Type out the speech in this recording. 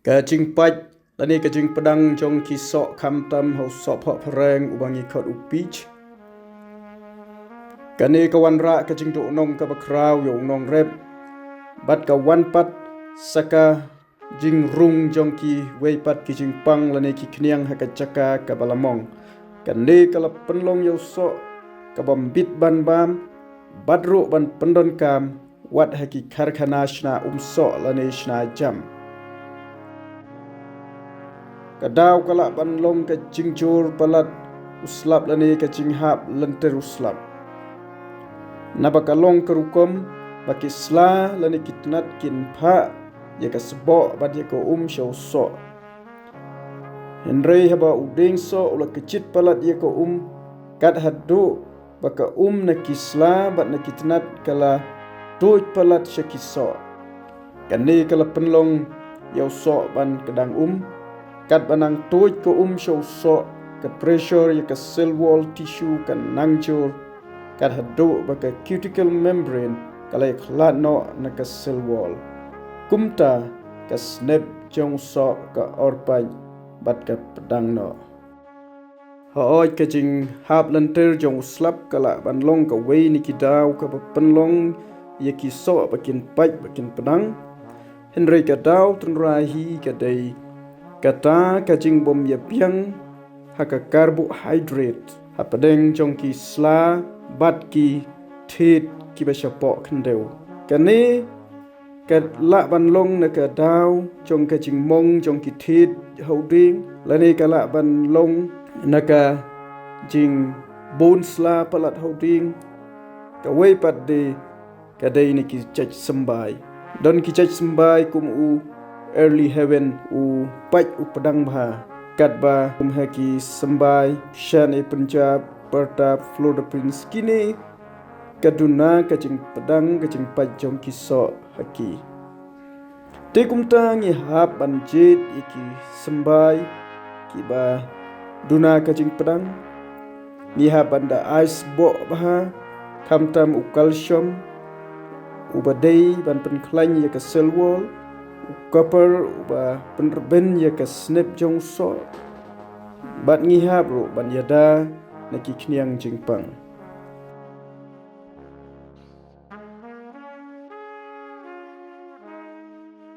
Kajing paj lani kajing pedang jong kisok kam tam hau sok hok pereng ubang ikut upich. Kani kawan rak kajing tu nong ka bakrau yo nong rep. Bat kawan pat saka jing rung jong ki wei pat kijing pang lani ki kniang haka caka ka balamong. Kani kala penlong yo sok ka bambit ban bam badru ban pendon kam wat haki karkhana shna sok lani shna jam. Kadau kalak ban long ke cingjur palat uslap lani ke cinghap lenter uslap. Napa kalong kerukom baki sla lani kitnat kin pha ya ka sebok bat ya ko shaw so. Henry haba uding so ula kecit palat ya ko kat hadu baka na kisla bat na kitnat kala tuj palat syakiso. Kani kala penlong yau so ban kedang kat banang tuj ko shaw so ke pressure ya ke cell wall tissue kan nangcur kat hadu baka cuticle membrane kala ikhlat no na ke cell wall kumta ke snap jong so ke orpaj bat ke pedang no hooj ke jing hap lenter jong slap kala ban long ke wei ni kidaw ke penlong ya ki so bakin paj bakin pedang henry ke daw tunrahi ke dai kata kajing bom ya piang haka carbohydrate hapadeng jong ki sla bat ki thit ki basapok kendeu kani kat la ban long na ka daw jong kajing mong jong ki thit holding lani kala ban long na ka jing bone sla palat holding ka wei pat de kadai ni ki chach sembai don ki chach sembai kum early heaven paj pedang bha kat ba haki sembai shan Punjab Pertap Florida Prince kini kaduna kajing pedang kajing paj jong kisok haki te kumta ngi hap banjit iki sembai kiba duna kajing pedang ni hap banda ice bo bha kamtam calcium ubadai ban penklain ya ke cell wall copper uba penerben ya ke snap jong so bat ngihap ro ban yada na ki kniang jingpang